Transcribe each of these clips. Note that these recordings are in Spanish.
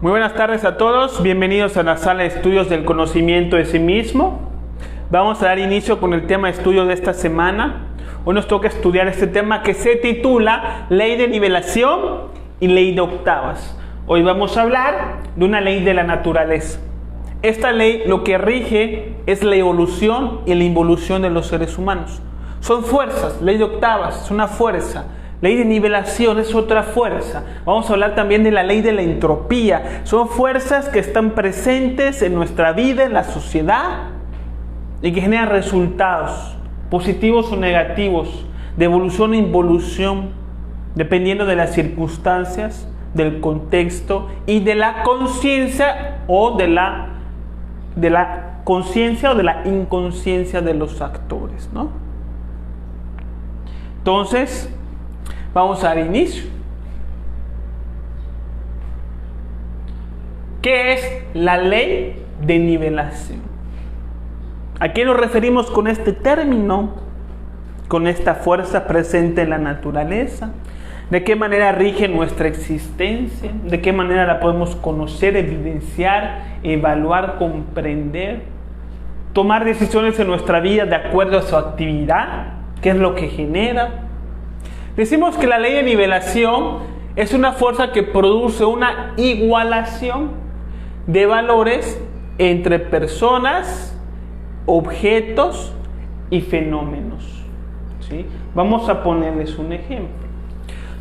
Muy buenas tardes a todos, bienvenidos a la sala de estudios del conocimiento de sí mismo. Vamos a dar inicio con el tema de estudio de esta semana. Hoy nos toca estudiar este tema que se titula Ley de Nivelación y Ley de Octavas. Hoy vamos a hablar de una ley de la naturaleza. Esta ley lo que rige es la evolución y la involución de los seres humanos. Son fuerzas, ley de octavas es una fuerza. Ley de nivelación es otra fuerza. Vamos a hablar también de la ley de la entropía. Son fuerzas que están presentes en nuestra vida, en la sociedad, y que generan resultados positivos o negativos, de evolución e involución, dependiendo de las circunstancias, del contexto y de la conciencia o de la conciencia o de la inconsciencia de los actores, ¿no? Entonces, vamos a dar inicio. ¿Qué es la ley de nivelación? ¿A qué nos referimos con este término? Con esta fuerza presente en la naturaleza. ¿De qué manera rige nuestra existencia? ¿De qué manera la podemos conocer, evidenciar, evaluar, comprender? Tomar decisiones en nuestra vida de acuerdo a su actividad. ¿Qué es lo que genera? Decimos que la ley de nivelación es una fuerza que produce una igualación de valores entre personas, objetos y fenómenos. ¿Sí? Vamos a ponerles un ejemplo.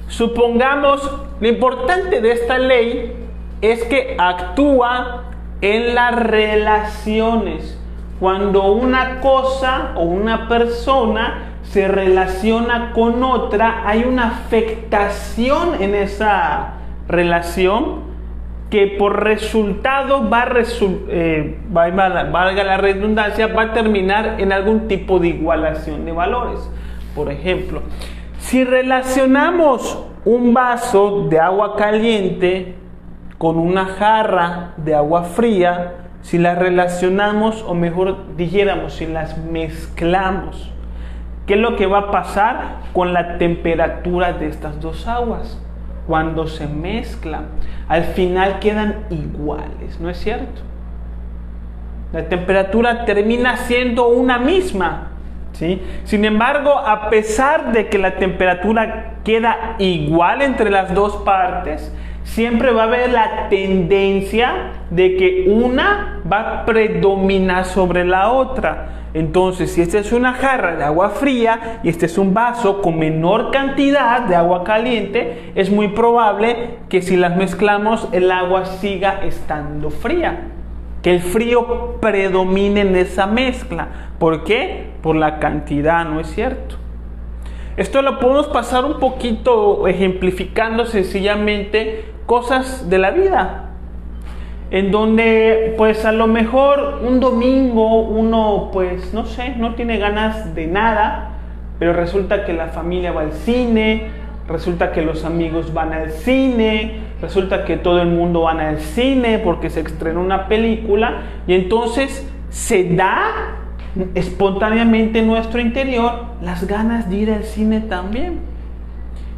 Supongamos, lo importante de esta ley es que actúa en las relaciones. Cuando una cosa o una persona se relaciona con otra, hay una afectación en esa relación que por resultado valga la redundancia, va a terminar en algún tipo de igualación de valores. Por ejemplo, si relacionamos un vaso de agua caliente con una jarra de agua fría, si las relacionamos, o mejor dijéramos, si las mezclamos, ¿qué es lo que va a pasar con la temperatura de estas dos aguas? Cuando se mezclan, al final quedan iguales, ¿no es cierto? La temperatura termina siendo una misma, ¿sí? Sin embargo, a pesar de que la temperatura queda igual entre las dos partes, siempre va a haber la tendencia de que una va a predominar sobre la otra. Entonces, si esta es una jarra de agua fría y este es un vaso con menor cantidad de agua caliente, es muy probable que si las mezclamos el agua siga estando fría, que el frío predomine en esa mezcla. ¿Por qué? Por la cantidad, ¿no es cierto? Esto lo podemos pasar un poquito ejemplificando sencillamente cosas de la vida, en donde pues a lo mejor un domingo uno pues no sé, no tiene ganas de nada, pero resulta que la familia va al cine, resulta que los amigos van al cine, resulta que todo el mundo va al cine porque se estrenó una película, y entonces se da espontáneamente en nuestro interior las ganas de ir al cine también.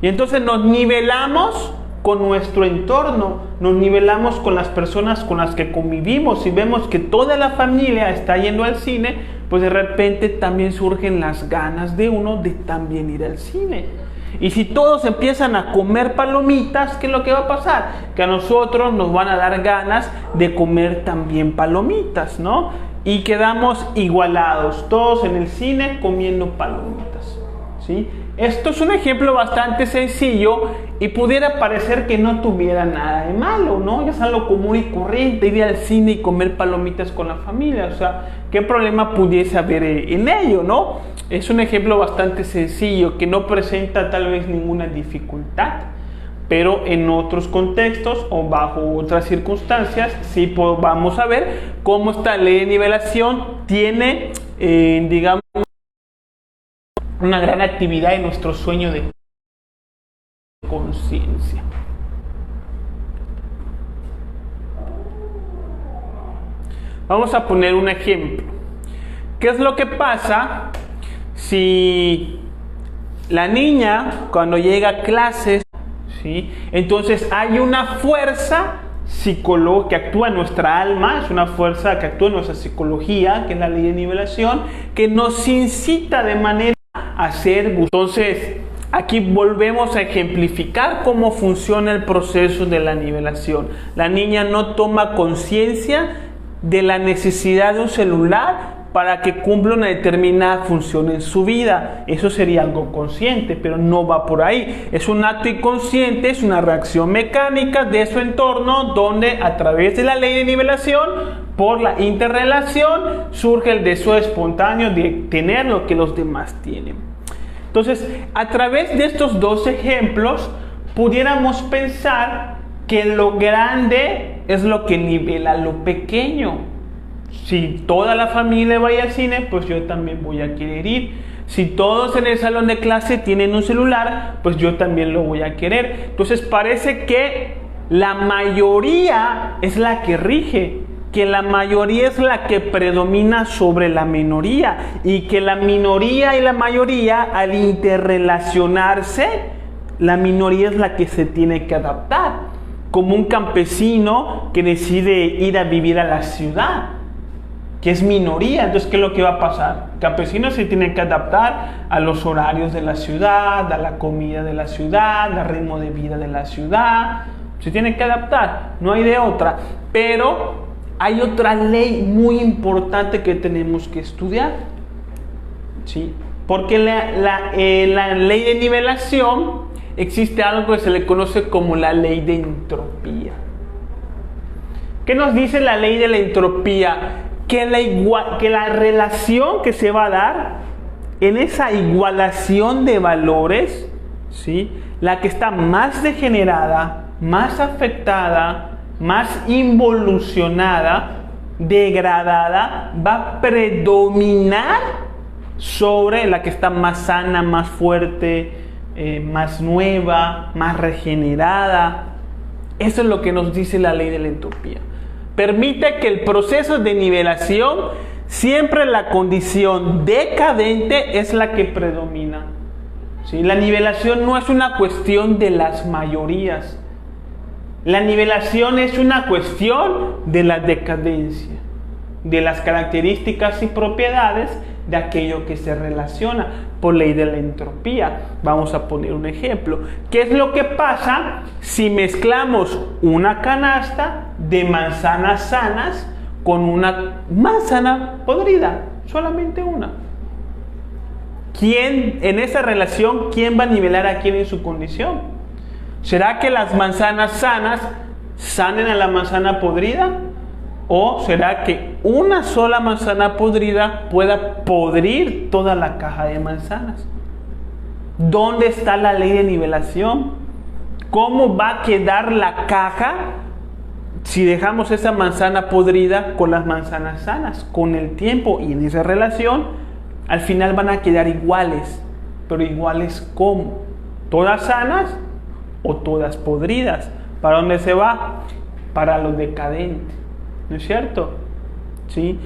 Y entonces nos nivelamos con nuestro entorno, nos nivelamos con las personas con las que convivimos. Si vemos que toda la familia está yendo al cine, pues de repente también surgen las ganas de uno de también ir al cine. Y si todos empiezan a comer palomitas, ¿qué es lo que va a pasar? Que a nosotros nos van a dar ganas de comer también palomitas, ¿no? Y quedamos igualados, todos en el cine comiendo palomitas, ¿sí? Esto es un ejemplo bastante sencillo y pudiera parecer que no tuviera nada de malo, ¿no? Es algo común y corriente ir al cine y comer palomitas con la familia. O sea, ¿qué problema pudiese haber en ello, no? Es un ejemplo bastante sencillo que no presenta tal vez ninguna dificultad, pero en otros contextos o bajo otras circunstancias sí vamos a ver cómo esta ley de nivelación tiene, digamos, una gran actividad en nuestro sueño de conciencia. Vamos a poner un ejemplo. ¿Qué es lo que pasa si la niña cuando llega a clases, ¿sí? Entonces hay una fuerza que actúa en nuestra alma, es una fuerza que actúa en nuestra psicología, que es la ley de nivelación, que nos incita de manera a ser gustosos. Entonces, aquí volvemos a ejemplificar cómo funciona el proceso de la nivelación. La niña no toma conciencia de la necesidad de un celular para que cumpla una determinada función en su vida. Eso sería algo consciente, pero no va por ahí. Es un acto inconsciente, es una reacción mecánica de su entorno, donde a través de la ley de nivelación, por la interrelación, surge el deseo espontáneo de tener lo que los demás tienen. Entonces, a través de estos dos ejemplos, pudiéramos pensar que lo grande es lo que nivela lo pequeño. Si toda la familia va al cine, pues yo también voy a querer ir. Si todos en el salón de clase tienen un celular, pues yo también lo voy a querer. Entonces parece que la mayoría es la que rige, que la mayoría es la que predomina sobre la minoría, y que la minoría y la mayoría, al interrelacionarse, la minoría es la que se tiene que adaptar, como un campesino que decide ir a vivir a la ciudad, que es minoría. Entonces, ¿qué es lo que va a pasar? El campesino se tiene que adaptar a los horarios de la ciudad, a la comida de la ciudad, al ritmo de vida de la ciudad. Se tiene que adaptar, no hay de otra. Pero hay otra ley muy importante que tenemos que estudiar, ¿sí? Porque la ley de nivelación existe algo que se le conoce como la ley de entropía. ¿Qué nos dice la ley de la entropía? Que la relación que se va a dar en esa igualación de valores, ¿sí?, la que está más degenerada, más afectada, más involucionada, degradada, va a predominar sobre la que está más sana, más fuerte, más nueva, más regenerada. Eso es lo que nos dice la ley de la entropía. Permite que el proceso de nivelación, siempre la condición decadente es la que predomina, ¿sí? La nivelación no es una cuestión de las mayorías. La nivelación es una cuestión de la decadencia, de las características y propiedades de aquello que se relaciona por ley de la entropía. Vamos a poner un ejemplo. ¿Qué es lo que pasa si mezclamos una canasta de manzanas sanas con una manzana podrida? Solamente una. ¿Quién, en esa relación, quién va a nivelar a quién en su condición? ¿Será que las manzanas sanas sanen a la manzana podrida? ¿O será que una sola manzana podrida pueda podrir toda la caja de manzanas? ¿Dónde está la ley de nivelación? ¿Cómo va a quedar la caja si dejamos esa manzana podrida con las manzanas sanas? Con el tiempo y en esa relación, al final van a quedar iguales. ¿Pero iguales cómo? ¿Todas sanas o todas podridas? ¿Para dónde se va? Para lo decadente. ¿No es cierto? ¿Sí?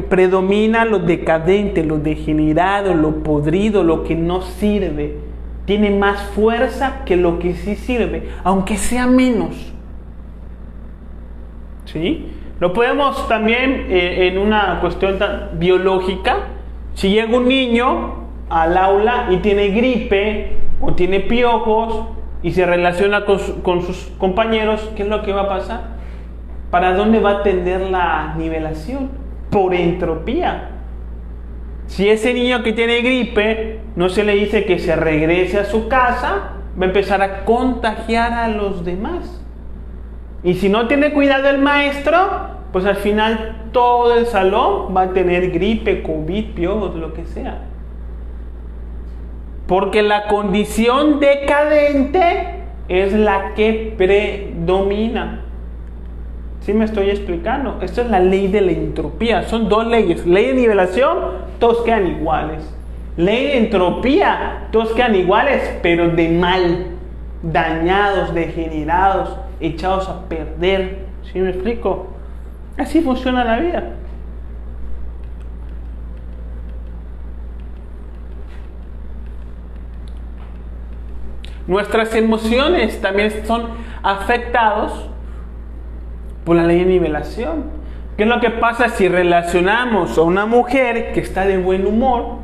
Predomina lo decadente, lo degenerado, lo podrido, lo que no sirve. Tiene más fuerza que lo que sí sirve, aunque sea menos. ¿Sí? Lo podemos también en una cuestión biológica. Si llega un niño al aula y tiene gripe o tiene piojos y se relaciona con sus compañeros, ¿qué es lo que va a pasar? ¿Para dónde va a tender la nivelación? Por entropía. Si ese niño que tiene gripe no se le dice que se regrese a su casa, va a empezar a contagiar a los demás. Y si no tiene cuidado el maestro, pues al final todo el salón va a tener gripe, COVID, piojos, lo que sea. Porque la condición decadente es la que predomina. ¿Sí me estoy explicando? Esto es la ley de la entropía. Son dos leyes. Ley de nivelación, todos quedan iguales. Ley de entropía, todos quedan iguales, pero de mal, dañados, degenerados, echados a perder. ¿Sí me explico? Así funciona la vida. Nuestras emociones también son afectados Por la ley de nivelación. ¿Qué es lo que pasa si relacionamos a una mujer que está de buen humor,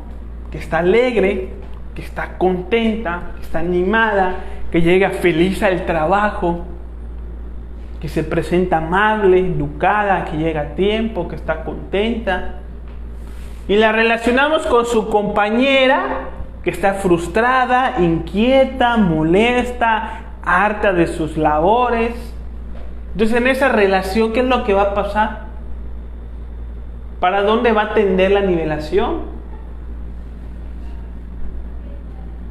que está alegre, que está contenta, que está animada, que llega feliz al trabajo, que se presenta amable, educada, que llega a tiempo, que está contenta? Y la relacionamos con su compañera que está frustrada, inquieta, molesta, harta de sus labores. Entonces, en esa relación, ¿qué es lo que va a pasar? ¿Para dónde va a tender la nivelación?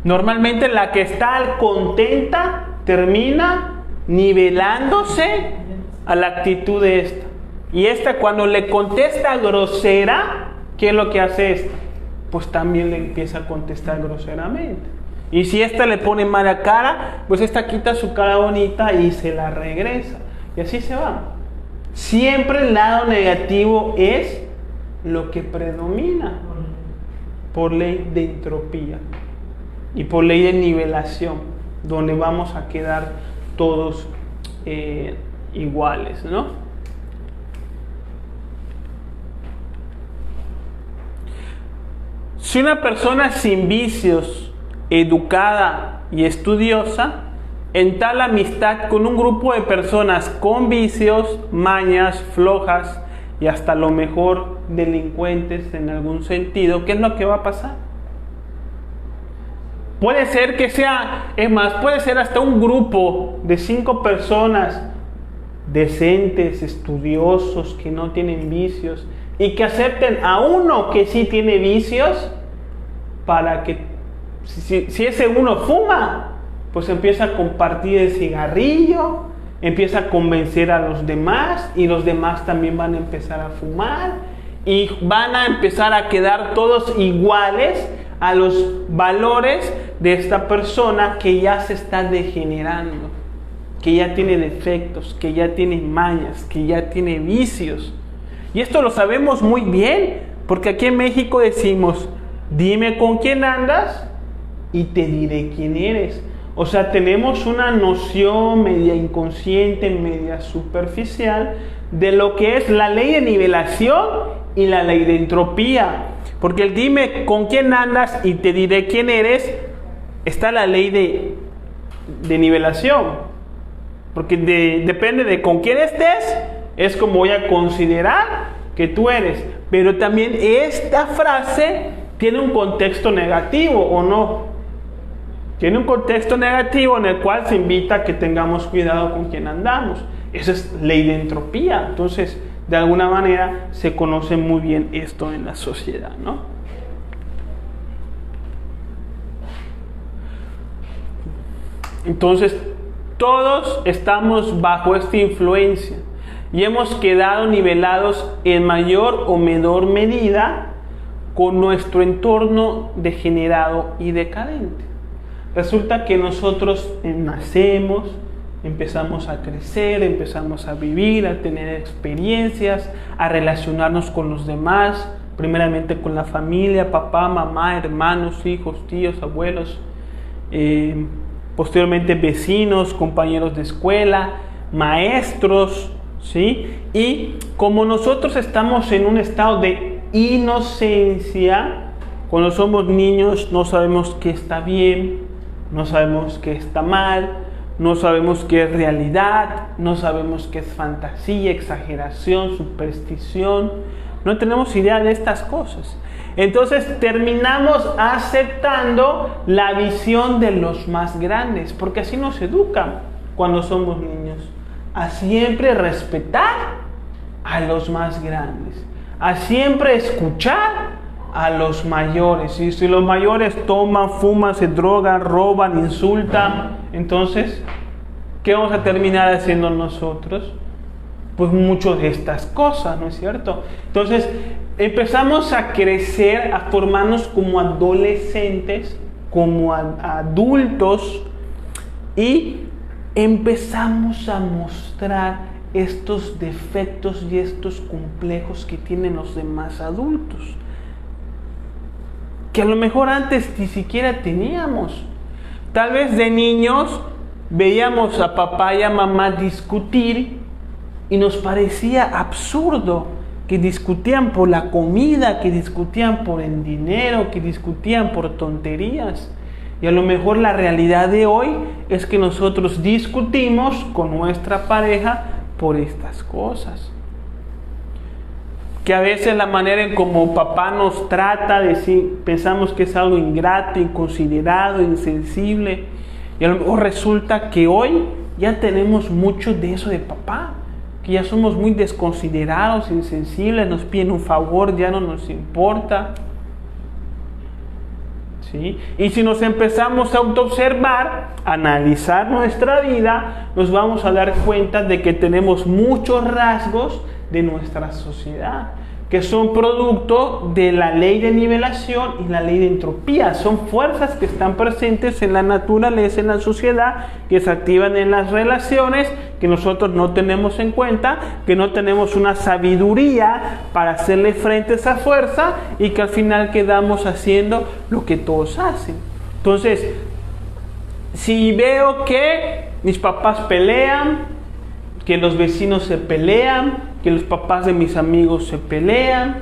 Normalmente la que está contenta termina nivelándose a la actitud de esta. Y esta, cuando le contesta grosera, ¿qué es lo que hace esta? Pues también le empieza a contestar groseramente. Y si esta le pone mala cara, pues esta quita su cara bonita y se la regresa. Y así se va. Siempre el lado negativo es lo que predomina por ley de entropía y por ley de nivelación, donde vamos a quedar todos iguales, ¿no? Si una persona sin vicios, educada y estudiosa, entabla amistad con un grupo de personas con vicios, mañas, flojas y hasta lo mejor delincuentes en algún sentido, ¿qué es lo que va a pasar? Puede ser que sea, es más, puede ser hasta un grupo de 5 personas decentes, estudiosos, que no tienen vicios y que acepten a uno que sí tiene vicios, para que si ese uno fuma, pues empieza a compartir el cigarrillo, empieza a convencer a los demás y los demás también van a empezar a fumar y van a empezar a quedar todos iguales a los valores de esta persona que ya se está degenerando, que ya tiene defectos, que ya tiene mañas, que ya tiene vicios. Y esto lo sabemos muy bien, porque aquí en México decimos: dime con quién andas y te diré quién eres. O sea, tenemos una noción media inconsciente, media superficial de lo que es la ley de nivelación y la ley de entropía. Porque el dime con quién andas y te diré quién eres, está la ley de nivelación. Porque depende de con quién estés, es como voy a considerar que tú eres. Pero también esta frase tiene un contexto negativo, ¿o no? Tiene un contexto negativo en el cual se invita a que tengamos cuidado con quién andamos. Esa es ley de entropía. Entonces, de alguna manera, se conoce muy bien esto en la sociedad, ¿no? Entonces, todos estamos bajo esta influencia y hemos quedado nivelados en mayor o menor medida con nuestro entorno degenerado y decadente. Resulta que nosotros nacemos, empezamos a crecer, empezamos a vivir, a tener experiencias, a relacionarnos con los demás, primeramente con la familia, papá, mamá, hermanos, hijos, tíos, abuelos, posteriormente vecinos, compañeros de escuela, maestros, ¿sí? Y como nosotros estamos en un estado de inocencia, cuando somos niños no sabemos qué está bien, no sabemos qué está mal, no sabemos qué es realidad, no sabemos qué es fantasía, exageración, superstición, no tenemos idea de estas cosas. Entonces terminamos aceptando la visión de los más grandes, porque así nos educan cuando somos niños, a siempre respetar a los más grandes, a siempre escuchar a los mayores. Y si los mayores toman, fuman, se drogan, roban, insultan, entonces, ¿qué vamos a terminar haciendo nosotros? Pues mucho de estas cosas, ¿no es cierto? Entonces, empezamos a crecer, a formarnos como adolescentes, como adultos, y empezamos a mostrar estos defectos y estos complejos que tienen los demás adultos, que a lo mejor antes ni siquiera teníamos. Tal vez de niños veíamos a papá y a mamá discutir y nos parecía absurdo que discutían por la comida, que discutían por el dinero, que discutían por tonterías. Y a lo mejor la realidad de hoy es que nosotros discutimos con nuestra pareja por estas cosas. Que a veces la manera en como papá nos trata, pensamos que es algo ingrato, inconsiderado, insensible. Y a lo mejor resulta que hoy ya tenemos mucho de eso de papá. Que ya somos muy desconsiderados, insensibles, nos piden un favor, ya no nos importa. ¿Sí? Y si nos empezamos a autoobservar, a analizar nuestra vida, nos vamos a dar cuenta de que tenemos muchos rasgos de nuestra sociedad, que son producto de la ley de nivelación y la ley de entropía. Son fuerzas que están presentes en la naturaleza, en la sociedad, que se activan en las relaciones, que nosotros no tenemos en cuenta, que no tenemos una sabiduría para hacerle frente a esa fuerza y que al final quedamos haciendo lo que todos hacen. Entonces, si veo que mis papás pelean, que los vecinos se pelean, que los papás de mis amigos se pelean,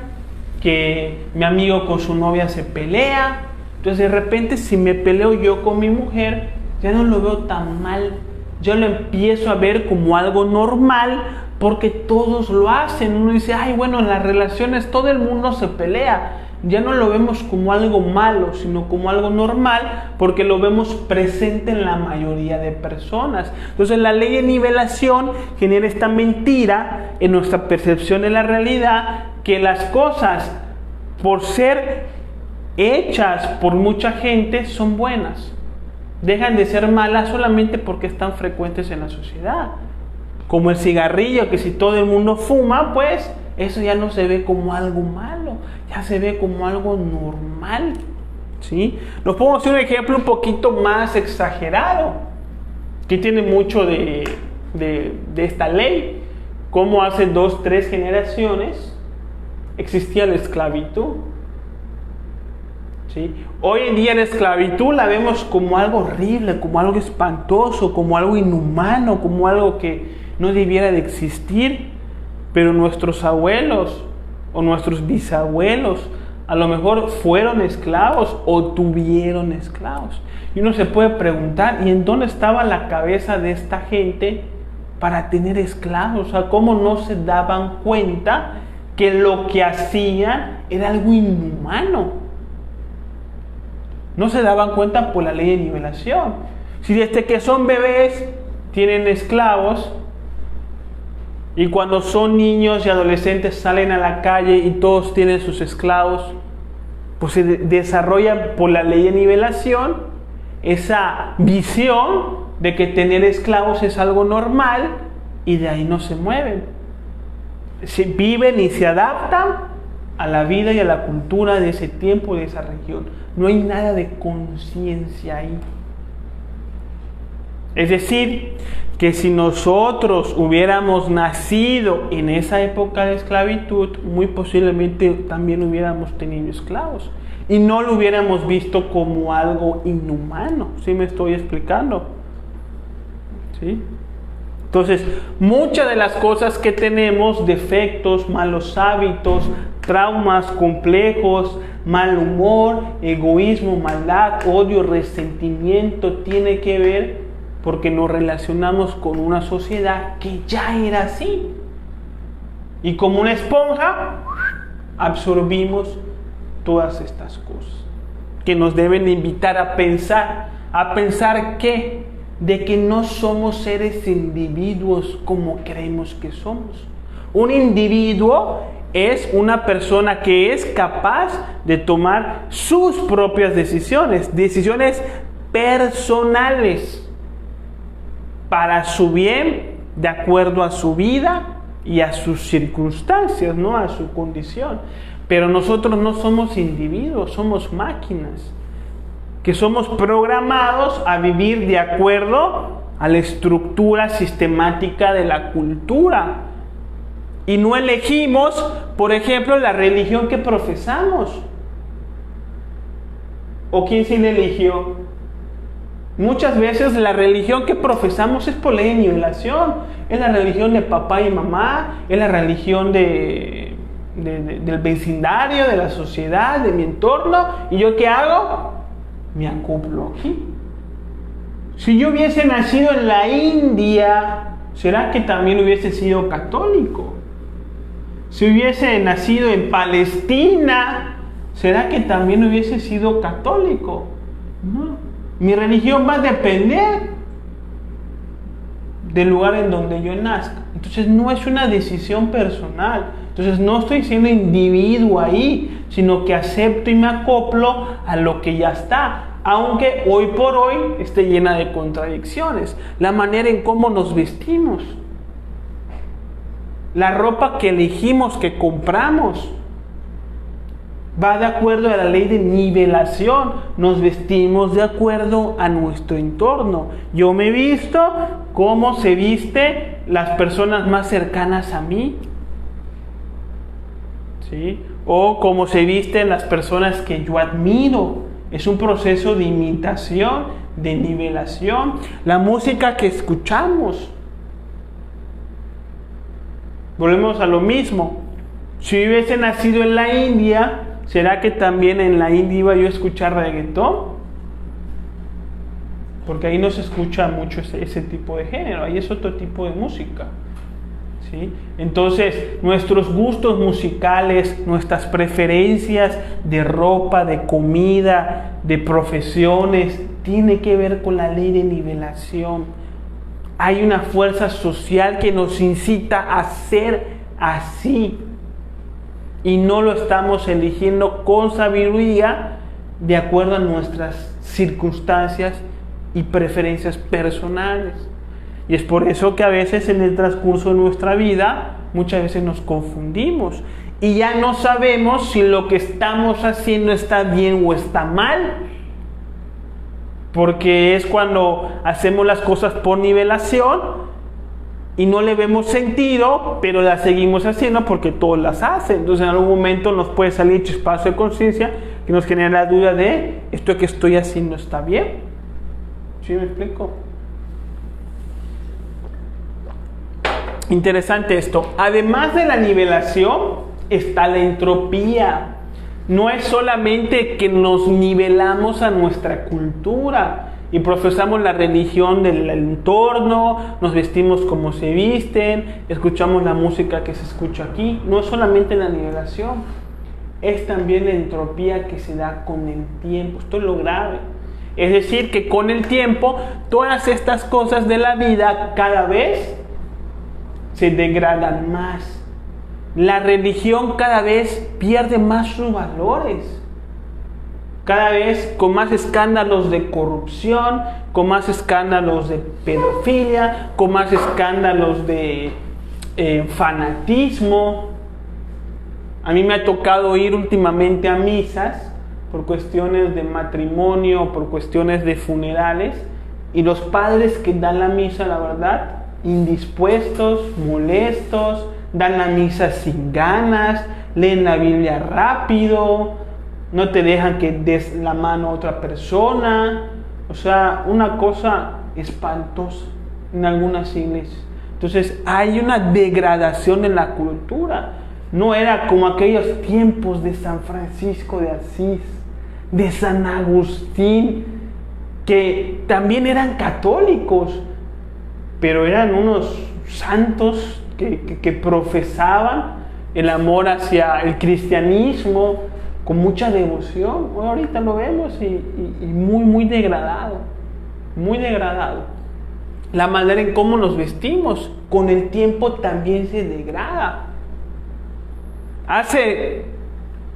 que mi amigo con su novia se pelea, entonces de repente si me peleo yo con mi mujer, ya no lo veo tan mal, yo lo empiezo a ver como algo normal, porque todos lo hacen. Uno dice, ay, bueno, en las relaciones todo el mundo se pelea. Ya no lo vemos como algo malo, sino como algo normal, porque lo vemos presente en la mayoría de personas. Entonces la ley de nivelación genera esta mentira en nuestra percepción de la realidad, que las cosas, por ser hechas por mucha gente, son buenas. Dejan de ser malas solamente porque están frecuentes en la sociedad. Como el cigarrillo, que si todo el mundo fuma, pues eso ya no se ve como algo malo, ya se ve como algo normal, ¿sí? Nos podemos hacer un ejemplo un poquito más exagerado, que tiene mucho de esta ley. Como hace 2, 3 generaciones existía la esclavitud, ¿sí? Hoy en día la esclavitud la vemos como algo horrible, como algo espantoso, como algo inhumano, como algo que no debiera de existir. Pero nuestros abuelos o nuestros bisabuelos a lo mejor fueron esclavos o tuvieron esclavos. Y uno se puede preguntar, ¿y en dónde estaba la cabeza de esta gente para tener esclavos? O sea, ¿cómo no se daban cuenta que lo que hacían era algo inhumano? No se daban cuenta por la ley de nivelación. Si desde que son bebés tienen esclavos, y cuando son niños y adolescentes salen a la calle y todos tienen sus esclavos, pues se desarrollan por la ley de nivelación esa visión de que tener esclavos es algo normal y de ahí no se mueven. Se viven y se adaptan a la vida y a la cultura de ese tiempo, de esa región. No hay nada de conciencia ahí. Es decir, que si nosotros hubiéramos nacido en esa época de esclavitud, muy posiblemente también hubiéramos tenido esclavos y no lo hubiéramos visto como algo inhumano. ¿Sí me estoy explicando? ¿Sí? Entonces, muchas de las cosas que tenemos, defectos, malos hábitos, traumas complejos, mal humor, egoísmo, maldad, odio, resentimiento, tiene que ver porque nos relacionamos con una sociedad que ya era así. Y como una esponja, absorbimos todas estas cosas que nos deben invitar a pensar que de que no somos seres individuos como creemos que somos. Un individuo es una persona que es capaz de tomar sus propias decisiones personales, para su bien, de acuerdo a su vida y a sus circunstancias, ¿no? A su condición. Pero nosotros no somos individuos, somos máquinas, que somos programados a vivir de acuerdo a la estructura sistemática de la cultura. Y no elegimos, por ejemplo, la religión que profesamos. ¿O quién sí la eligió? Muchas veces la religión que profesamos es por ley de nivelación. Es la religión de papá y mamá, es la religión del vecindario, de la sociedad, de mi entorno. ¿Y yo qué hago? Me acoplo aquí. Si yo hubiese nacido en la India, ¿será que también hubiese sido católico? Si hubiese nacido en Palestina, ¿será que también hubiese sido católico? No. Mi religión va a depender del lugar en donde yo nazca. Entonces no es una decisión personal. Entonces no estoy siendo individuo ahí, sino que acepto y me acoplo a lo que ya está. Aunque hoy por hoy esté llena de contradicciones. La manera en cómo nos vestimos. La ropa que elegimos, que compramos, va de acuerdo a la ley de nivelación. Nos vestimos de acuerdo a nuestro entorno. Yo me visto como se viste las personas más cercanas a mí, ¿sí? O como se visten las personas que yo admiro. Es un proceso de imitación, de nivelación. La música que escuchamos. Volvemos a lo mismo. Si hubiese nacido en la India, ¿será que también en la India iba yo a escuchar reggaetón? Porque ahí no se escucha mucho ese tipo de género, ahí es otro tipo de música, ¿sí? Entonces, nuestros gustos musicales, nuestras preferencias de ropa, de comida, de profesiones, tiene que ver con la ley de nivelación. Hay una fuerza social que nos incita a ser así. Y no lo estamos eligiendo con sabiduría de acuerdo a nuestras circunstancias y preferencias personales. Y es por eso que a veces en el transcurso de nuestra vida muchas veces nos confundimos y ya no sabemos si lo que estamos haciendo está bien o está mal, porque es cuando hacemos las cosas por nivelación y no le vemos sentido, pero las seguimos haciendo porque todos las hacen. Entonces en algún momento nos puede salir chispazo de conciencia que nos genera la duda de ¿esto que estoy haciendo está bien? ¿Sí me explico? Interesante esto. Además de la nivelación está la entropía. No es solamente que nos nivelamos a nuestra cultura y profesamos la religión del entorno, nos vestimos como se visten, escuchamos la música que se escucha aquí. No es solamente la nivelación, es también la entropía que se da con el tiempo. Esto es lo grave. Es decir, que con el tiempo todas estas cosas de la vida cada vez se degradan más. La religión cada vez pierde más sus valores. Cada vez con más escándalos de corrupción, con más escándalos de pedofilia, con más escándalos de fanatismo. A mí me ha tocado ir últimamente a misas por cuestiones de matrimonio, por cuestiones de funerales, y los padres que dan la misa, la verdad, indispuestos, molestos, dan la misa sin ganas, leen la Biblia rápido, no te dejan que des la mano a otra persona. O sea, una cosa espantosa en algunas iglesias. Entonces hay una degradación en la cultura. No era como aquellos tiempos de San Francisco de Asís, de San Agustín, que también eran católicos, pero eran unos santos que profesaban el amor hacia el cristianismo con mucha devoción. Bueno, ahorita lo vemos y muy degradado, muy degradado. La manera en cómo nos vestimos con el tiempo también se degrada. Hace,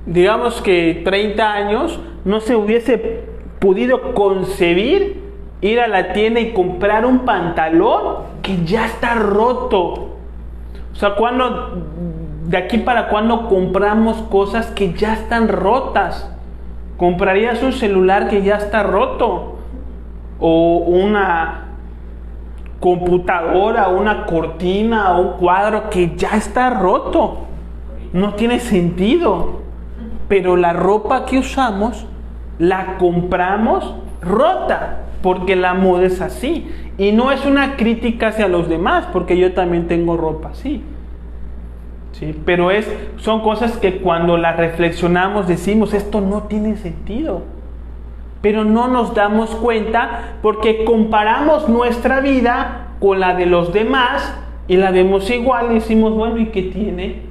digamos que 30 años, no se hubiese podido concebir ir a la tienda y comprar un pantalón que ya está roto. O sea, de aquí para cuando compramos cosas que ya están rotas. ¿Comprarías un celular que ya está roto? ¿O una computadora, una cortina o un cuadro que ya está roto? No tiene sentido. Pero la ropa que usamos la compramos rota. porque la moda es así. Y no es una crítica hacia los demás, porque yo también tengo ropa así. ¿Sí? Pero son cosas que cuando las reflexionamos decimos, esto no tiene sentido. Pero no nos damos cuenta porque comparamos nuestra vida con la de los demás y la vemos igual y decimos, bueno, ¿y qué tiene?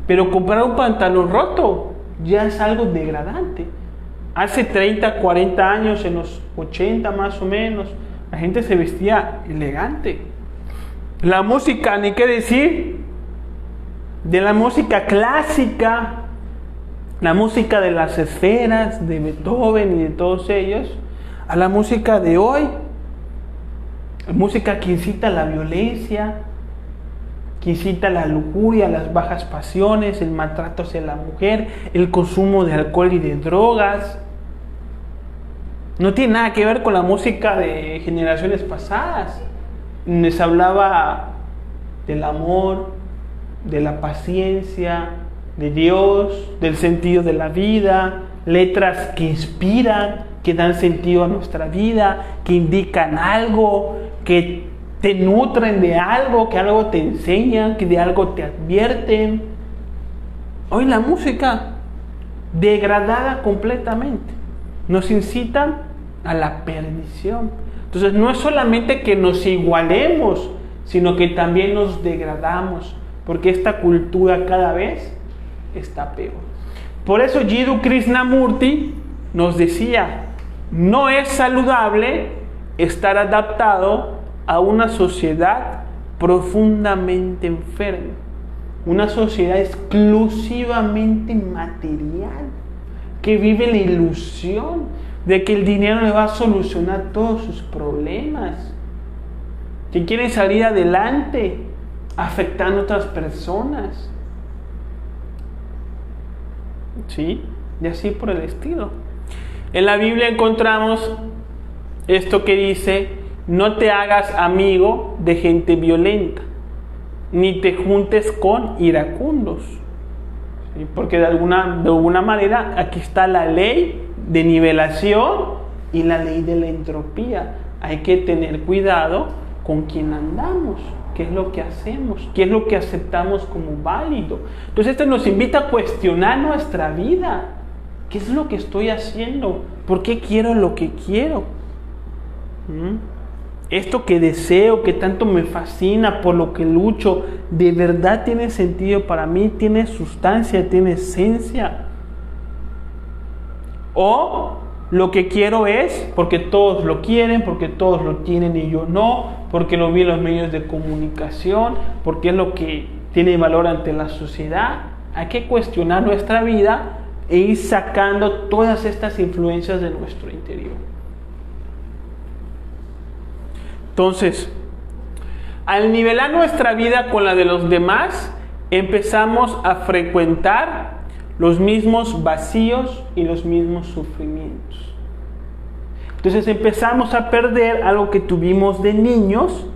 Pero comprar un pantalón roto ya es algo degradante. Hace 30, 40 años, en los 80 más o menos, la gente se vestía elegante. La música, ni qué decir, de la música clásica, la música de las esferas, de Beethoven y de todos ellos, a la música de hoy, música que incita a la violencia, que incita a la lujuria, a las bajas pasiones, el maltrato hacia la mujer, el consumo de alcohol y de drogas. No tiene nada que ver con la música de generaciones pasadas. Les hablaba del amor, de la paciencia, de Dios, del sentido de la vida, letras que inspiran, que dan sentido a nuestra vida, que indican algo, que te nutren de algo, que algo te enseñan, que de algo te advierten. Hoy la música degradada completamente nos incitan a la perdición. Entonces no es solamente que nos igualemos, sino que también nos degradamos, porque esta cultura cada vez está peor. Por eso Jiddu Krishnamurti nos decía, no es saludable estar adaptado a una sociedad profundamente enferma, una sociedad exclusivamente material, que vive la ilusión de que el dinero le va a solucionar todos sus problemas, que quiere salir adelante afectando a otras personas, ¿sí? Y así por el estilo. En la Biblia encontramos esto que dice, no te hagas amigo de gente violenta, ni te juntes con iracundos. ¿Sí? Porque de alguna manera aquí está la ley de nivelación y la ley de la entropía. Hay que tener cuidado con quién andamos, qué es lo que hacemos, qué es lo que aceptamos como válido. Entonces esto nos invita a cuestionar nuestra vida. ¿Qué es lo que estoy haciendo? ¿Por qué quiero lo que quiero? Esto que deseo, que tanto me fascina, por lo que lucho, ¿de verdad tiene sentido para mí? ¿Tiene sustancia? ¿Tiene esencia? ¿O lo que quiero es porque todos lo quieren, porque todos lo tienen y yo no, porque lo vi en los medios de comunicación, porque es lo que tiene valor ante la sociedad? Hay que cuestionar nuestra vida e ir sacando todas estas influencias de nuestro interior. Entonces, al nivelar nuestra vida con la de los demás, empezamos a frecuentar los mismos vacíos y los mismos sufrimientos. Entonces empezamos a perder algo que tuvimos de niños,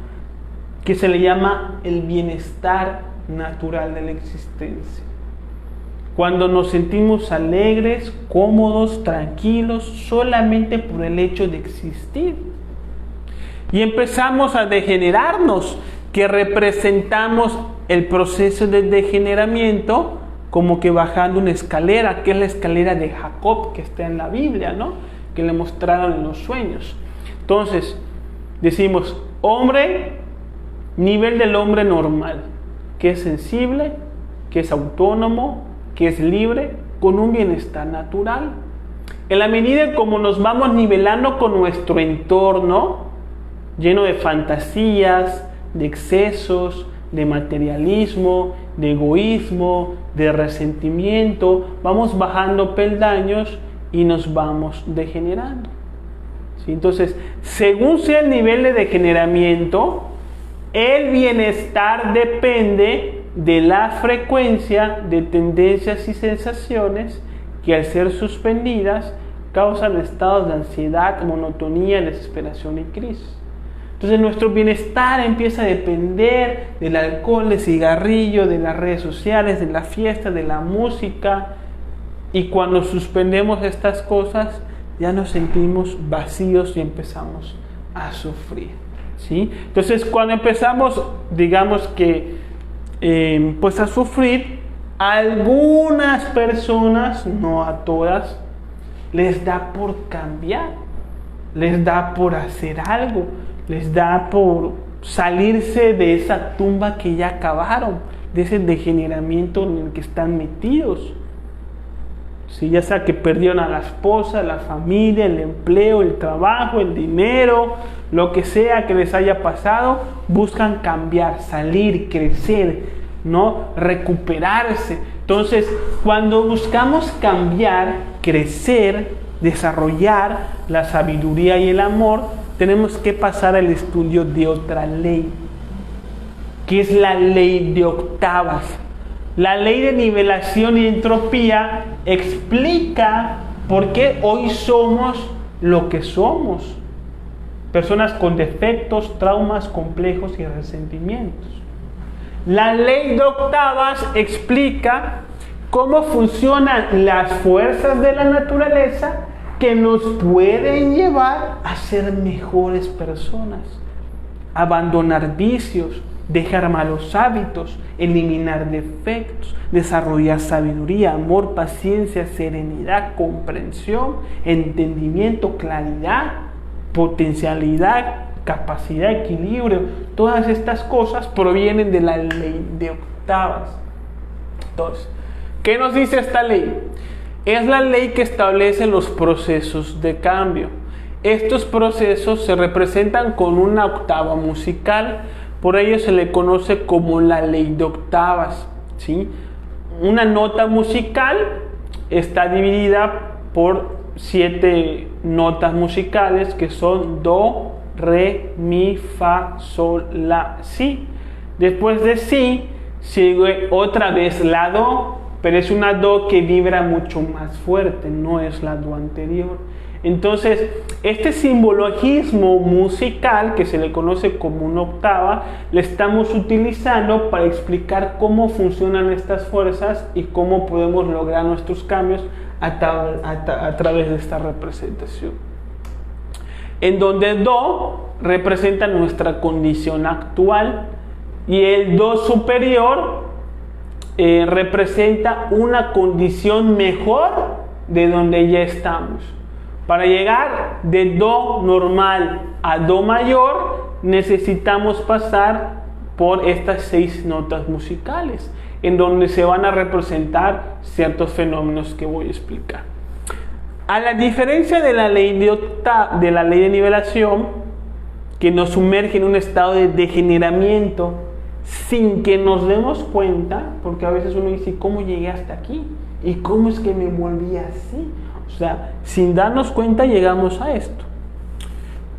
que se le llama el bienestar natural de la existencia. Cuando nos sentimos alegres, cómodos, tranquilos, solamente por el hecho de existir. Y empezamos a degenerarnos, que representamos el proceso de degeneramiento como que bajando una escalera, que es la escalera de Jacob que está en la Biblia, ¿no? Que le mostraron en los sueños. Entonces, decimos, hombre, nivel del hombre normal, que es sensible, que es autónomo, que es libre, con un bienestar natural. En la medida en como nos vamos nivelando con nuestro entorno, lleno de fantasías, de excesos, de materialismo, de egoísmo, de resentimiento, vamos bajando peldaños y nos vamos degenerando. ¿Sí? Entonces, según sea el nivel de degeneramiento, el bienestar depende de la frecuencia de tendencias y sensaciones que al ser suspendidas causan estados de ansiedad, monotonía, desesperación y crisis. Entonces nuestro bienestar empieza a depender del alcohol, del cigarrillo, de las redes sociales, de la fiesta, de la música. Y cuando suspendemos estas cosas, ya nos sentimos vacíos y empezamos a sufrir, ¿sí? Entonces, cuando empezamos, digamos que, pues a sufrir, a algunas personas, no a todas, les da por cambiar, les da por hacer algo, les da por salirse de esa tumba que ya acabaron, de ese degeneramiento en el que están metidos. Sí, ya sea que perdieron a la esposa, la familia, el empleo, el trabajo, el dinero, lo que sea que les haya pasado, buscan cambiar, salir, crecer, ¿no? Recuperarse. Entonces, cuando buscamos cambiar, crecer, desarrollar la sabiduría y el amor, tenemos que pasar al estudio de otra ley, que es la ley de octavas. La ley de nivelación y entropía explica por qué hoy somos lo que somos. Personas con defectos, traumas, complejos y resentimientos. La ley de octavas explica cómo funcionan las fuerzas de la naturaleza que nos pueden llevar a ser mejores personas, abandonar vicios, dejar malos hábitos, eliminar defectos, desarrollar sabiduría, amor, paciencia, serenidad, comprensión, entendimiento, claridad, potencialidad, capacidad, equilibrio. Todas estas cosas provienen de la ley de octavas. Entonces, ¿qué nos dice esta ley? Es la ley que establece los procesos de cambio. Estos procesos se representan con una octava musical. Por ello se le conoce como la ley de octavas, ¿sí? Una nota musical está dividida por 7 notas musicales que son do, re, mi, fa, sol, la, si. Después de si sigue otra vez la do, pero es una do que vibra mucho más fuerte, no es la do anterior. Entonces, este simbologismo musical, que se le conoce como una octava, le estamos utilizando para explicar cómo funcionan estas fuerzas y cómo podemos lograr nuestros cambios a través de esta representación. En donde do representa nuestra condición actual y el do superior representa una condición mejor de donde ya estamos. Para llegar de do normal a do mayor, necesitamos pasar por estas 6 notas musicales, en donde se van a representar ciertos fenómenos que voy a explicar. A la diferencia de la ley de nivelación, que nos sumerge en un estado de degeneramiento sin que nos demos cuenta, porque a veces uno dice, ¿cómo llegué hasta aquí? ¿Y cómo es que me volví así? O sea, sin darnos cuenta llegamos a esto.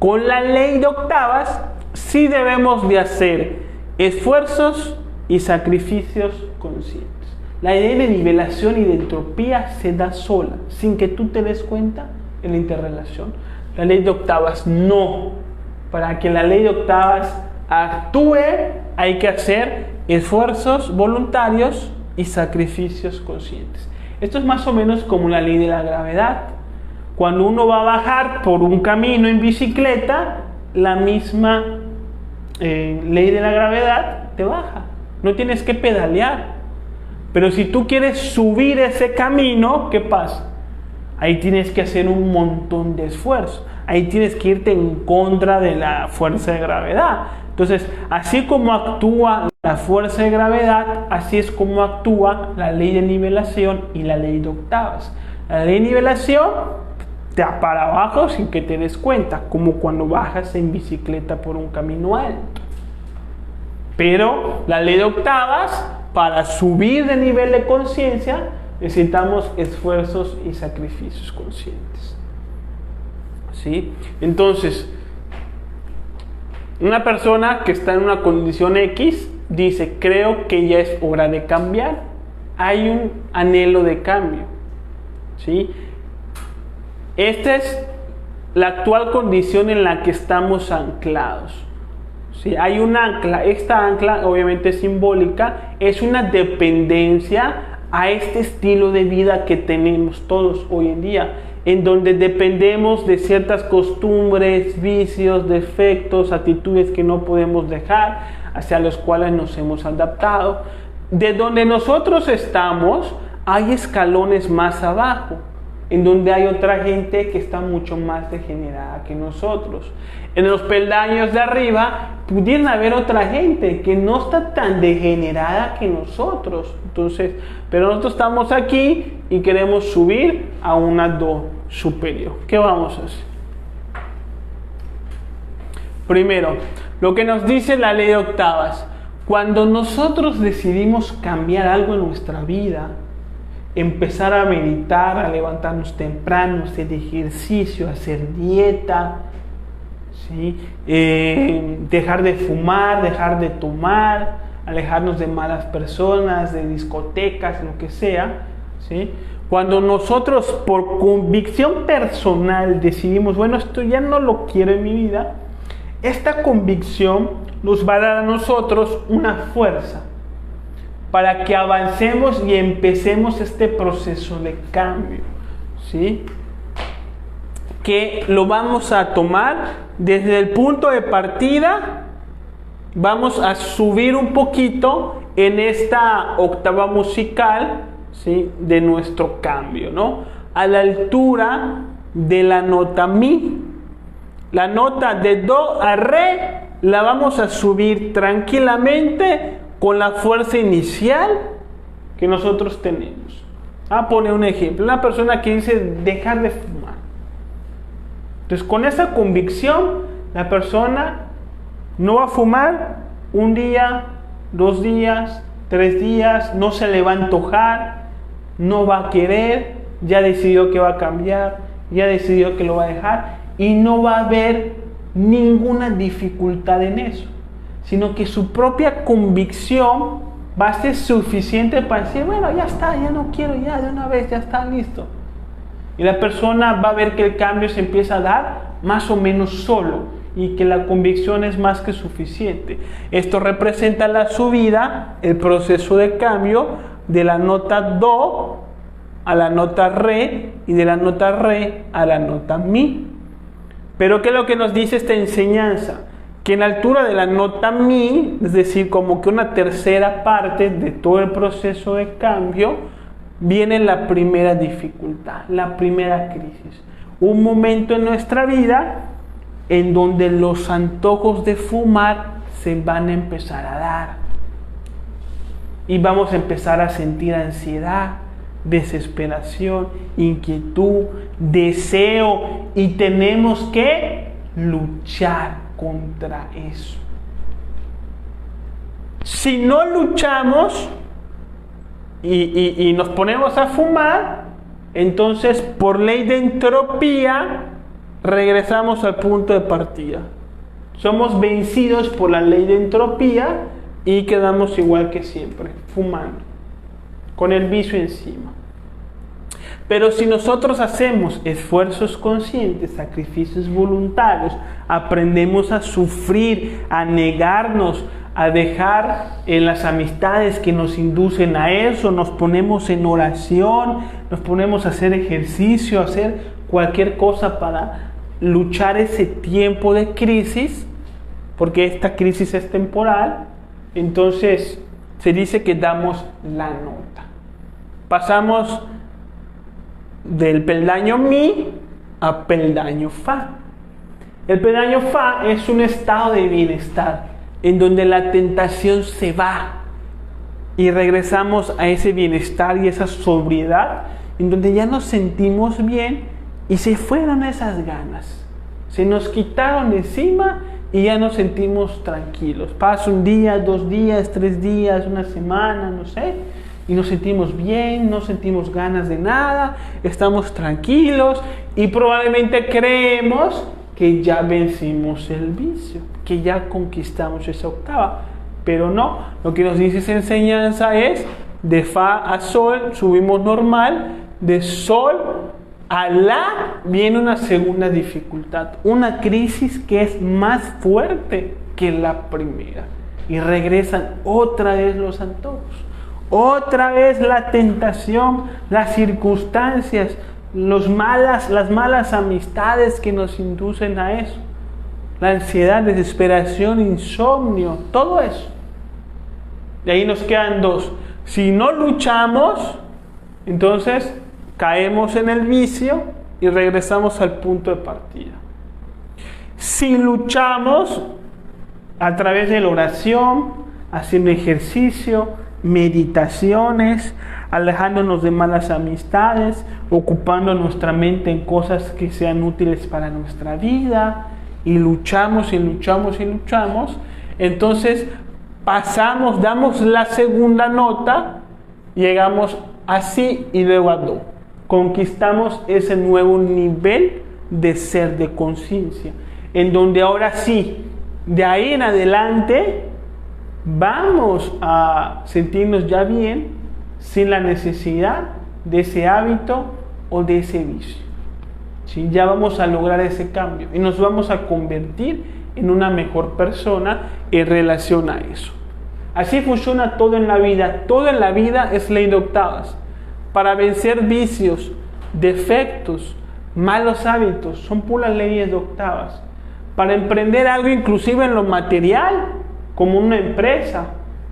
Con la ley de octavas sí debemos de hacer esfuerzos y sacrificios conscientes. La ley de nivelación y de entropía se da sola, sin que tú te des cuenta en la interrelación. La ley de octavas no. Para que la ley de octavas actúe hay que hacer esfuerzos voluntarios y sacrificios conscientes. Esto es más o menos como la ley de la gravedad. Cuando uno va a bajar por un camino en bicicleta, la misma ley de la gravedad te baja. No tienes que pedalear. Pero si tú quieres subir ese camino, ¿qué pasa? Ahí tienes que hacer un montón de esfuerzo. Ahí tienes que irte en contra de la fuerza de gravedad. Entonces, así como actúa la fuerza de gravedad, así es como actúa la ley de nivelación y la ley de octavas. La ley de nivelación te da para abajo sin que te des cuenta, como cuando bajas en bicicleta por un camino alto. Pero la ley de octavas, para subir de nivel de conciencia, necesitamos esfuerzos y sacrificios conscientes. ¿Sí? Entonces, una persona que está en una condición X dice, creo que ya es hora de cambiar. Hay un anhelo de cambio. ¿Sí? Esta es la actual condición en la que estamos anclados. ¿Sí? Hay un ancla. Esta ancla, obviamente simbólica, es una dependencia a este estilo de vida que tenemos todos hoy en día. en donde dependemos de ciertas costumbres, vicios, defectos, actitudes que no podemos dejar, hacia los cuales nos hemos adaptado. De donde nosotros estamos, hay escalones más abajo, en donde hay otra gente que está mucho más degenerada que nosotros. En los peldaños de arriba pudieran haber otra gente que no está tan degenerada que nosotros. Entonces, pero nosotros estamos aquí y queremos subir a una do superior. ¿Qué vamos a hacer? Primero, lo que nos dice la ley de octavas: cuando nosotros decidimos cambiar algo en nuestra vida, empezar a meditar, a levantarnos temprano, hacer ejercicio, hacer dieta, ¿sí? Dejar de fumar, dejar de tomar, alejarnos de malas personas, de discotecas, lo que sea, ¿sí? Cuando nosotros por convicción personal decidimos, bueno, esto ya no lo quiero en mi vida, esta convicción nos va a dar a nosotros una fuerza para que avancemos y empecemos este proceso de cambio, ¿sí? Que lo vamos a tomar desde el punto de partida, vamos a subir un poquito en esta octava musical, ¿sí? De nuestro cambio, ¿no? A la altura de la nota mi. La nota de do a re la vamos a subir tranquilamente con la fuerza inicial que nosotros tenemos. A poner un ejemplo, una persona que dice dejar de fumar. Entonces, con esa convicción, la persona no va a fumar un día, 2 días, 3 días, no se le va a antojar, no va a querer, ya decidió que va a cambiar, ya decidió que lo va a dejar y no va a haber ninguna dificultad en eso, sino que su propia convicción va a ser suficiente para decir, bueno, ya está, ya no quiero, ya de una vez, ya está listo. Y la persona va a ver que el cambio se empieza a dar más o menos solo y que la convicción es más que suficiente. Esto representa la subida, el proceso de cambio de la nota do a la nota re y de la nota re a la nota mi. Pero ¿qué es lo que nos dice esta enseñanza? Que en la altura de la nota mi, es decir, como que una tercera parte de todo el proceso de cambio, viene la primera dificultad, la primera crisis. Un momento en nuestra vida en donde los antojos de fumar se van a empezar a dar. Y vamos a empezar a sentir ansiedad, desesperación, inquietud, deseo, y tenemos que luchar contra eso. Si no luchamos y nos ponemos a fumar, entonces por ley de entropía regresamos al punto de partida. Somos vencidos por la ley de entropía y quedamos igual que siempre, fumando, con el vicio encima. Pero si nosotros hacemos esfuerzos conscientes, sacrificios voluntarios, aprendemos a sufrir, a negarnos, a dejar en las amistades que nos inducen a eso, nos ponemos en oración, nos ponemos a hacer ejercicio, a hacer cualquier cosa para luchar ese tiempo de crisis, porque esta crisis es temporal, entonces se dice que damos la nota. Pasamos del peldaño mi a peldaño fa. El peldaño fa es un estado de bienestar en donde la tentación se va y regresamos a ese bienestar y esa sobriedad en donde ya nos sentimos bien y se fueron esas ganas, se nos quitaron encima y ya nos sentimos tranquilos. Pasa un día, 2 días, 3 días, una semana, no sé, y nos sentimos bien, no sentimos ganas de nada, estamos tranquilos y probablemente creemos que ya vencimos el vicio, que ya conquistamos esa octava, pero no. Lo que nos dice esa enseñanza es de fa a sol subimos normal, de sol a la viene una segunda dificultad, una crisis que es más fuerte que la primera y regresan otra vez los antojos. Otra vez la tentación, las circunstancias, las malas amistades que nos inducen a eso, la ansiedad, desesperación, insomnio, todo eso. De ahí nos quedan dos. Si no luchamos, entonces caemos en el vicio y regresamos al punto de partida. Si luchamos a través de la oración, haciendo ejercicio, meditaciones, alejándonos de malas amistades, ocupando nuestra mente en cosas que sean útiles para nuestra vida, y luchamos y luchamos y luchamos, entonces pasamos, damos la segunda nota, llegamos así y luego a do. Conquistamos ese nuevo nivel de ser, de conciencia, en donde ahora sí, de ahí en adelante, vamos a sentirnos ya bien sin la necesidad de ese hábito o de ese vicio. ¿Sí? Ya vamos a lograr ese cambio y nos vamos a convertir en una mejor persona en relación a eso. Así funciona todo en la vida. Todo en la vida es ley de octavas. Para vencer vicios, defectos, malos hábitos, son puras leyes de octavas. Para emprender algo, inclusive en lo material, como una empresa.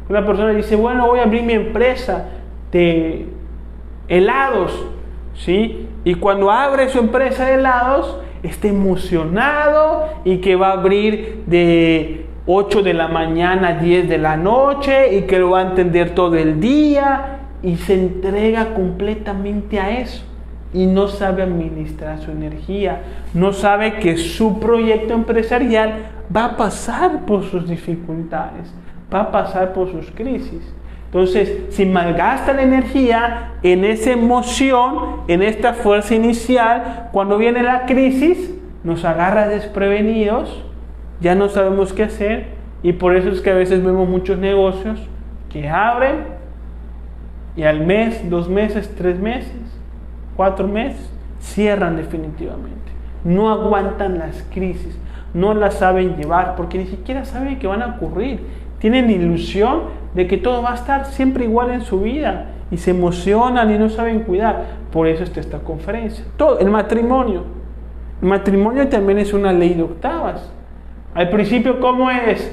Una persona dice, bueno, voy a abrir mi empresa de helados, ¿sí? Y cuando abre su empresa de helados, está emocionado y que va a abrir de 8 de la mañana a 10 de la noche y que lo va a atender todo el día y se entrega completamente a eso. Y no sabe administrar su energía, no sabe que su proyecto empresarial va a pasar por sus dificultades, va a pasar por sus crisis. Entonces, si malgasta la energía en esa emoción, en esta fuerza inicial, cuando viene la crisis, nos agarra desprevenidos, ya no sabemos qué hacer, y por eso es que a veces vemos muchos negocios que abren y al mes, 2 meses, 3 meses, 4 meses, cierran definitivamente. No aguantan las crisis, no las saben llevar, porque ni siquiera saben que van a ocurrir. Tienen ilusión de que todo va a estar siempre igual en su vida y se emocionan y no saben cuidar. Por eso está esta conferencia. Todo, el matrimonio. El matrimonio también es una ley de octavas. Al principio, ¿cómo es?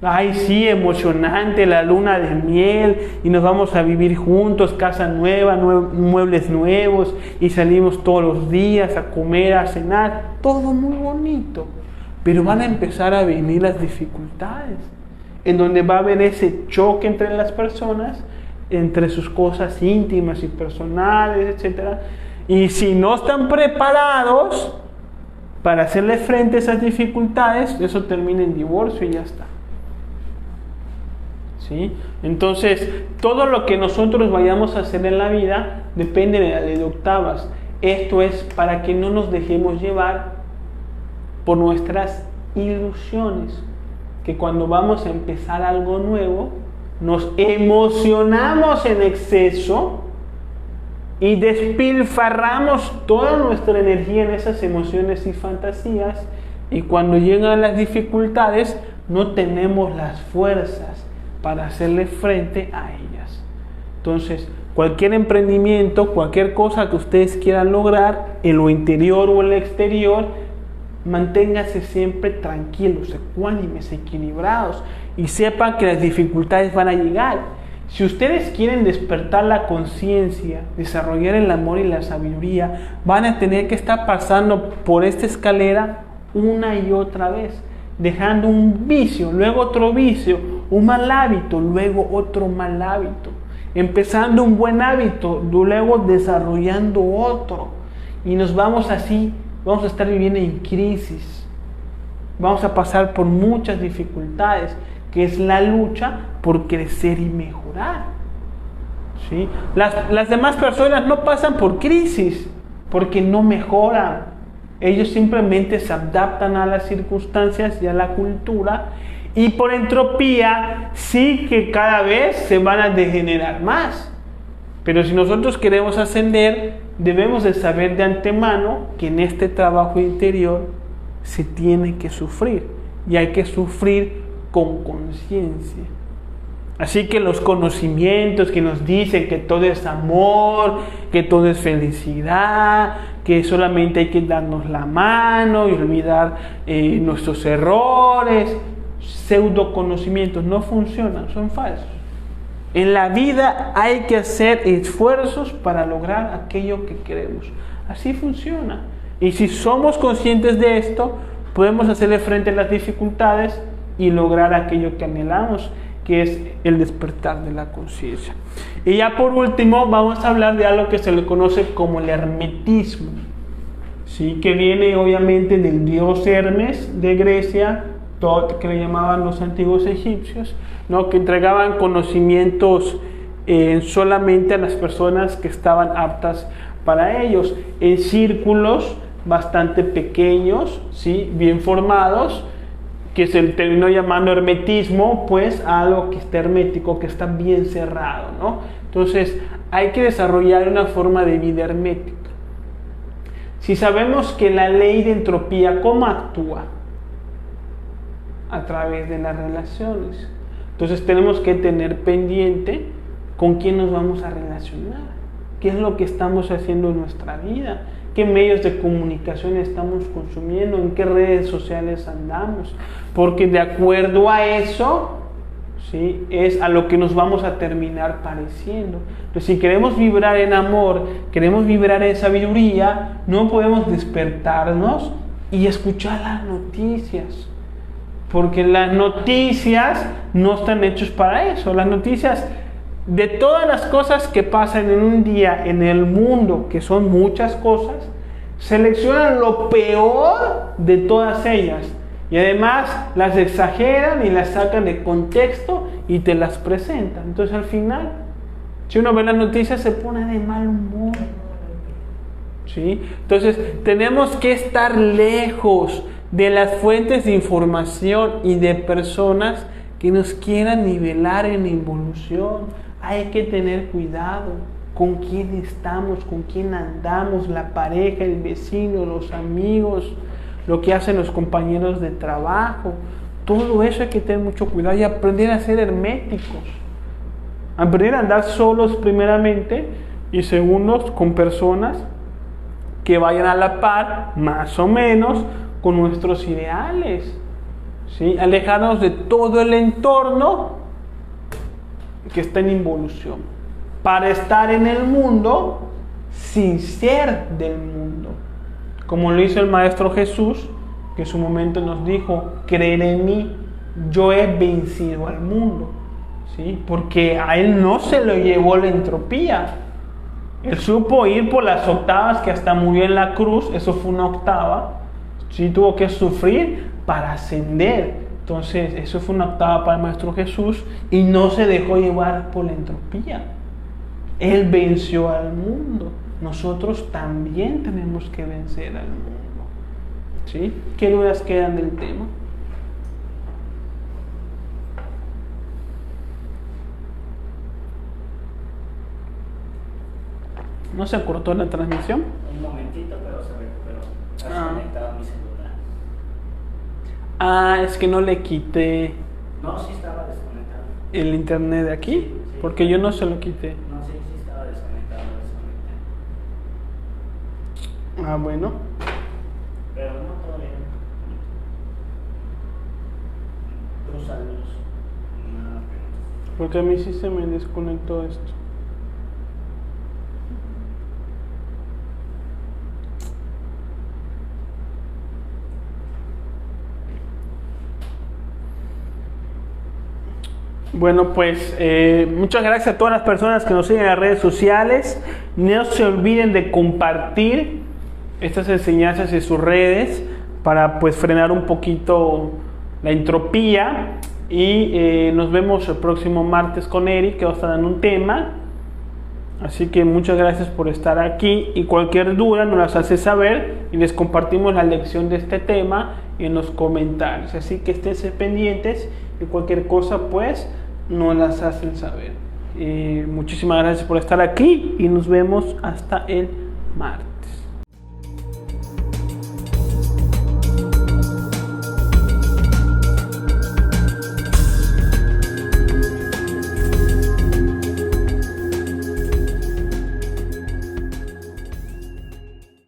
Ay, sí, emocionante, la luna de miel, y nos vamos a vivir juntos, casa nueva, muebles nuevos, y salimos todos los días a comer, a cenar, todo muy bonito. Pero van a empezar a venir las dificultades, en donde va a haber ese choque entre las personas, entre sus cosas íntimas y personales, etc. Y si no están preparados para hacerle frente a esas dificultades, eso termina en divorcio y ya está. ¿Sí? Entonces, todo lo que nosotros vayamos a hacer en la vida depende de la ley de octavas. Esto es para que no nos dejemos llevar por nuestras ilusiones, que cuando vamos a empezar algo nuevo, nos emocionamos en exceso y despilfarramos toda nuestra energía en esas emociones y fantasías, y cuando llegan las dificultades no tenemos las fuerzas para hacerle frente a ellas. Entonces, cualquier emprendimiento, cualquier cosa que ustedes quieran lograr, en lo interior o en lo exterior, manténganse siempre tranquilos, ecuánimes, equilibrados, y sepan que las dificultades van a llegar. Si ustedes quieren despertar la conciencia, desarrollar el amor y la sabiduría, van a tener que estar pasando por esta escalera una y otra vez, dejando un vicio, luego otro vicio, un mal hábito, luego otro mal hábito, empezando un buen hábito, luego desarrollando otro, y nos vamos así, vamos a estar viviendo en crisis, vamos a pasar por muchas dificultades, que es la lucha por crecer y mejorar. ¿Sí? Las demás personas no pasan por crisis porque no mejoran. Ellos simplemente se adaptan a las circunstancias y a la cultura, y por entropía sí que cada vez se van a degenerar más. Pero si nosotros queremos ascender, debemos de saber de antemano que en este trabajo interior se tiene que sufrir, y hay que sufrir con conciencia. Así que los conocimientos que nos dicen que todo es amor, que todo es felicidad, que solamente hay que darnos la mano y olvidar nuestros errores, pseudoconocimientos no funcionan, son falsos. En la vida hay que hacer esfuerzos para lograr aquello que queremos. Así funciona. Y si somos conscientes de esto, podemos hacerle frente a las dificultades y lograr aquello que anhelamos, que es el despertar de la conciencia. Y ya por último vamos a hablar de algo que se le conoce como el hermetismo, ¿sí? Que viene obviamente del dios Hermes de Grecia, Tot, que le llamaban los antiguos egipcios, ¿no? Que entregaban conocimientos solamente a las personas que estaban aptas para ellos, en círculos bastante pequeños, ¿sí? Bien formados, que se terminó llamando hermetismo, pues algo que está hermético, que está bien cerrado, ¿no? Entonces hay que desarrollar una forma de vida hermética. Si sabemos que la ley de entropía, ¿cómo actúa? A través de las relaciones. Entonces tenemos que tener pendiente con quién nos vamos a relacionar, qué es lo que estamos haciendo en nuestra vida, qué medios de comunicación estamos consumiendo, en qué redes sociales andamos, porque de acuerdo a eso, ¿sí?, es a lo que nos vamos a terminar pareciendo. Entonces, si queremos vibrar en amor, queremos vibrar en sabiduría, no podemos despertarnos y escuchar las noticias, porque las noticias no están hechas para eso. Las noticias, de todas las cosas que pasan en un día en el mundo, que son muchas cosas, seleccionan lo peor de todas ellas y además las exageran y las sacan de contexto y te las presentan. Entonces al final, si uno ve las noticias, se pone de mal humor, ¿sí? Entonces tenemos que estar lejos de las fuentes de información y de personas que nos quieran nivelar en involución. Hay que tener cuidado con quién estamos, con quién andamos, la pareja, el vecino, los amigos, lo que hacen los compañeros de trabajo. Todo eso hay que tener mucho cuidado y aprender a ser herméticos. Aprender a andar solos primeramente y segundos con personas que vayan a la par, más o menos, con nuestros ideales, ¿sí? Alejarnos de todo el entorno que está en involución, para estar en el mundo sin ser del mundo, como lo hizo el Maestro Jesús, que en su momento nos dijo: creer en mí, yo he vencido al mundo, ¿sí? Porque a él no se lo llevó la entropía, él supo ir por las octavas, que hasta murió en la cruz, eso fue una octava, ¿sí? Tuvo que sufrir para ascender. Entonces, eso fue una octava para el Maestro Jesús y no se dejó llevar por la entropía. Él venció al mundo. Nosotros también tenemos que vencer al mundo, ¿sí? ¿Qué dudas quedan del tema? ¿No se cortó la transmisión? Un momentito, pero se recuperó. Has conectado mi celular. Es que no le quité. No, sí estaba desconectado. ¿El internet de aquí? Sí, porque yo no se lo quité. No, sí estaba desconectado. Bueno. Pero no, todo bien. Tus saludos. Nada, pero... Porque a mí sí se me desconectó esto. Bueno, pues muchas gracias a todas las personas que nos siguen en las redes sociales. No se olviden de compartir estas enseñanzas en sus redes para pues frenar un poquito la entropía. Y nos vemos el próximo martes con Eric, que va a estar dando un tema. Así que muchas gracias por estar aquí, y cualquier duda nos las hace saber y les compartimos la lección de este tema en los comentarios. Así que esténse pendientes y cualquier cosa pues nos las hacen saber. Muchísimas gracias por estar aquí y nos vemos hasta el martes.